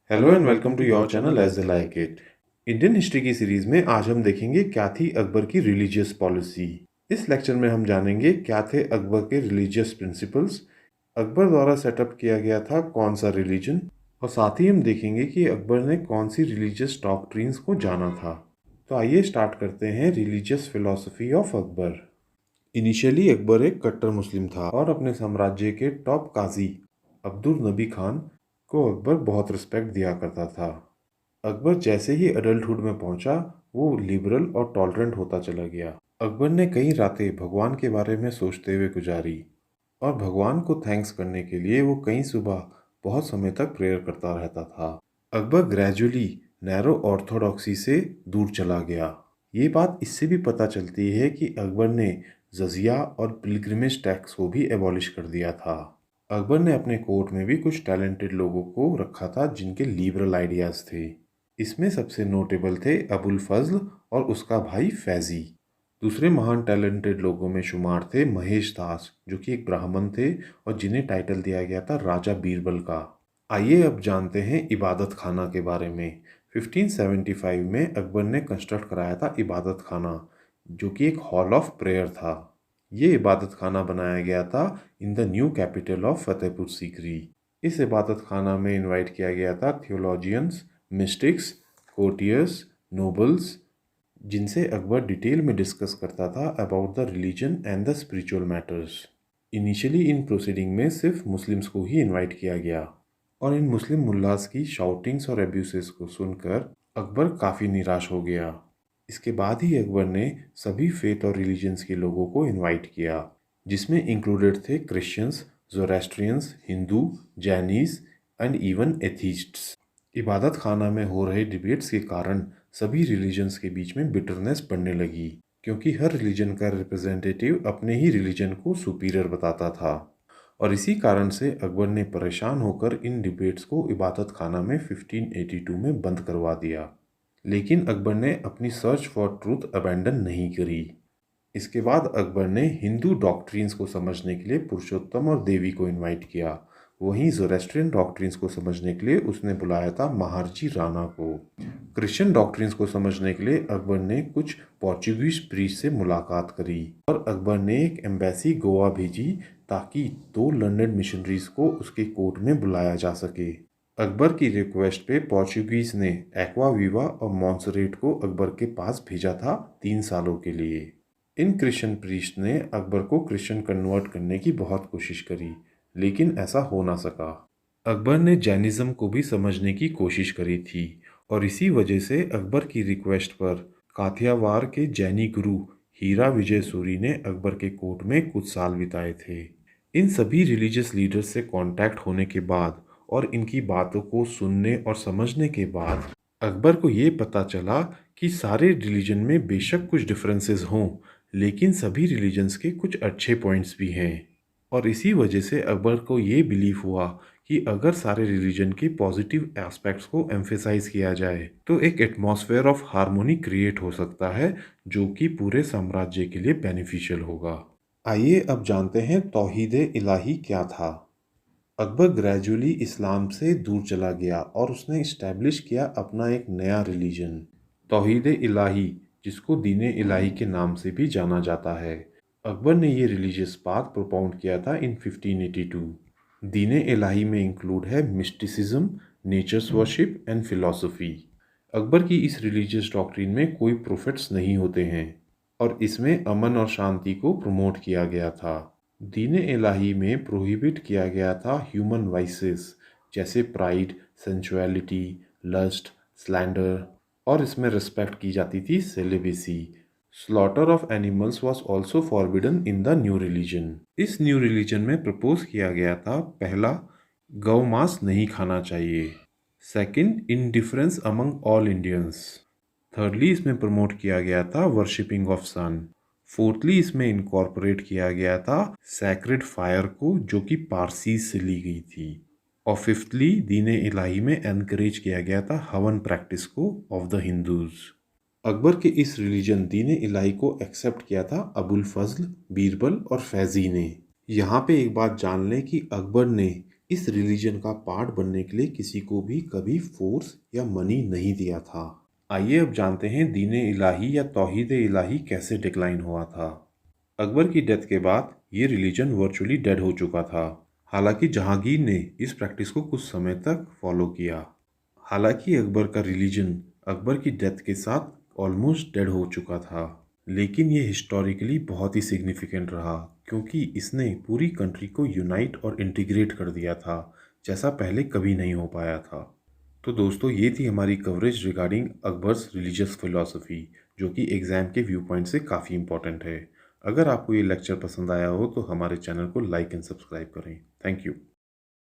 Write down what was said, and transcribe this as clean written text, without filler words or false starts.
Hello and welcome to your channel as a like it. Indian history की series में आज हम देखेंगे क्या थी अकबर की रिलीजियस पॉलिसी। इस लेक्चर में हम जानेंगे क्या थे अकबर के रिलीजियस प्रिंसिपल्स, अकबर द्वारा सेटअप किया गया था कौन सा रिलीजन, और साथ ही हम देखेंगे कि अकबर ने कौन सी रिलीजियस डॉक्ट्रिन्स को जाना था। तो आइए स्टार्ट करते हैं religious philosophy of Akbar. Initially Akbar एक कट्टर मुस्लिम था और अपने साम्राज्य के टॉप काजी अब्दुल नबी खान को अकबर बहुत रिस्पेक्ट दिया करता था। अकबर जैसे ही अडल्टहुड में पहुंचा वो लिबरल और टॉलरेंट होता चला गया। अकबर ने कई रातें भगवान के बारे में सोचते हुए गुजारी और भगवान को थैंक्स करने के लिए वो कई सुबह बहुत समय तक प्रेयर करता रहता था। अकबर ग्रेजुअली नैरो ऑर्थोडॉक्सी से दूर चला गया। ये बात इससे भी पता चलती है कि अकबर ने जजिया और पिलग्रिमेज टैक्स को भी एबॉलिश कर दिया था। अकबर ने अपने कोर्ट में भी कुछ टैलेंटेड लोगों को रखा था जिनके लिबरल आइडियाज़ थे। इसमें सबसे नोटेबल थे अबुल फजल और उसका भाई फैजी। दूसरे महान टैलेंटेड लोगों में शुमार थे महेश दास जो कि एक ब्राह्मण थे और जिन्हें टाइटल दिया गया था राजा बीरबल का। आइए अब जानते हैं इबादत खाना के बारे में। 1575 में अकबर ने कंस्ट्रक्ट कराया था इबादत खाना जो कि एक हॉल ऑफ प्रेयर था। ये इबादत खाना बनाया गया था in the new capital of Fatehpur Sikri. इस इबादत खाना में इनवाइट किया गया था थियोलॉजियंस, मिस्टिक्स, कोर्टियर्स, नोबल्स, जिनसे अकबर डिटेल में डिस्कस करता था about the religion and the spiritual matters. Initially in proceeding में सिर्फ मुस्लिम्स को ही इनवाइट किया गया और इन मुस्लिम मुल्लास की शाउटिंग्स और एब्यूसेस को सुनकर अकबर काफ़ी निराश हो गया। इसके बाद ही अकबर ने सभी फेथ और रिलीजन्स के लोगों को इनवाइट किया जिसमें इंक्लूडेड थे क्रिश्चियंस, ज़ोरेस्ट्रियंस, हिंदू, जैनीज एंड इवन एथीस्ट्स। इबादत खाना में हो रहे डिबेट्स के कारण सभी रिलीजन्स के बीच में बिटरनेस बढ़ने लगी क्योंकि हर रिलीजन का रिप्रेजेंटेटिव अपने ही रिलीजन को सुपीरियर बताता था और इसी कारण से अकबर ने परेशान होकर इन डिबेट्स को इबादत खाना में 1582 में बंद करवा दिया। लेकिन अकबर ने अपनी सर्च फॉर ट्रूथ अबैंडन नहीं करी। इसके बाद अकबर ने हिंदू डॉक्ट्रिन्स को समझने के लिए पुरुषोत्तम और देवी को इनवाइट किया। वहीं ज़ोरेस्ट्रियन डॉक्ट्रिन्स को समझने के लिए उसने बुलाया था महारजी राणा को। क्रिश्चियन डॉक्ट्रिन्स को समझने के लिए अकबर ने कुछ पोर्चुगीज प्रीस्ट से मुलाकात करी और अकबर ने एक एम्बेसी गोवा भेजी ताकि 2 लर्नेड मिशनरीज को उसके कोर्ट में बुलाया जा सके। अकबर की रिक्वेस्ट पे पोर्चुगीज ने एक्वा वीवा और मॉन्सरेट को अकबर के पास भेजा था 3 सालों के लिए। इन क्रिश्चियन प्रीस्ट ने अकबर को क्रिश्चियन कन्वर्ट करने की बहुत कोशिश करी लेकिन ऐसा हो ना सका। अकबर ने जैनिज़्म को भी समझने की कोशिश करी थी और इसी वजह से अकबर की रिक्वेस्ट पर काथियावाड़ के जैनी गुरु हीरा विजय सूरी ने अकबर के कोर्ट में कुछ साल बिताए थे। इन सभी रिलीजियस लीडर्स से कांटेक्ट होने के बाद और इनकी बातों को सुनने और समझने के बाद अकबर को ये पता चला कि सारे रिलीजन में बेशक कुछ डिफरेंसेस हों लेकिन सभी रिलीजन्स के कुछ अच्छे पॉइंट्स भी हैं और इसी वजह से अकबर को ये बिलीव हुआ कि अगर सारे रिलीजन के पॉजिटिव एस्पेक्ट्स को एम्फेसाइज किया जाए तो एक एटमॉस्फेयर ऑफ हार्मोनी क्रिएट हो सकता है जो कि पूरे साम्राज्य के लिए बेनिफिशियल होगा। आइए अब जानते हैं तौहीद इलाही क्या था। अकबर ग्रेजुअली इस्लाम से दूर चला गया और उसने इस्टेब्लिश किया अपना एक नया रिलीजन तौहीद इलाही जिसको दीन इलाही के नाम से भी जाना जाता है। अकबर ने ये रिलीजियस पाथ प्रोपाउंड किया था इन 1582। दीन इलाही में इंक्लूड है mysticism, nature's worship and philosophy. Akbar की इस रिलीजियस डॉक्ट्रिन में कोई प्रोफेट्स नहीं होते हैं और इसमें अमन और शांति को प्रमोट किया गया था। दीन इलाही में प्रोहिबिट किया गया था ह्यूमन वाइसेस जैसे प्राइड, सेंसुअलिटी, लस्ट, स्लैंडर और इसमें रिस्पेक्ट की जाती थी celibacy. Slaughter of animals was also forbidden in the new religion. इस न्यू रिलीजन में प्रपोज किया गया था पहला, गौ मांस नहीं खाना चाहिए। Second, indifference among all Indians. Thirdly इसमें प्रमोट किया गया था वर्शिपिंग ऑफ सन। फोर्थली इसमें इनकॉर्पोरेट किया गया था सैक्रेड फायर को जो कि पारसीज से ली गई थी। और फिफ्थली दीन इलाही में एनकरेज किया गया था हवन प्रैक्टिस को ऑफ द हिंदूज। अकबर के इस रिलीजन दीन इलाही को एक्सेप्ट किया था अबुल फजल, बीरबल और फैजी ने। यहाँ पे एक बात जान लें कि अकबर ने इस रिलीजन का पार्ट बनने के लिए किसी को भी कभी फोर्स या मनी नहीं दिया था। आइए अब जानते हैं दीन इलाही या तौहीद इलाही कैसे डिक्लाइन हुआ था। अकबर की डेथ के बाद ये रिलीजन वर्चुअली डेड हो चुका था। हालांकि जहांगीर ने इस प्रैक्टिस को कुछ समय तक फॉलो किया। हालांकि अकबर का रिलीजन अकबर की डेथ के साथ ऑलमोस्ट डेड हो चुका था, लेकिन ये हिस्टोरिकली बहुत ही सिग्निफिकेंट रहा क्योंकि इसने पूरी कंट्री को यूनाइट और इंटीग्रेट कर दिया था, जैसा पहले कभी नहीं हो पाया था। तो दोस्तों, ये थी हमारी coverage regarding Akbar's religious philosophy, जो कि एग्ज़ाम के व्यू पॉइंट से काफ़ी इंपॉर्टेंट है। अगर आपको ये लेक्चर पसंद आया हो तो हमारे चैनल को लाइक एंड सब्सक्राइब करें। Thank you.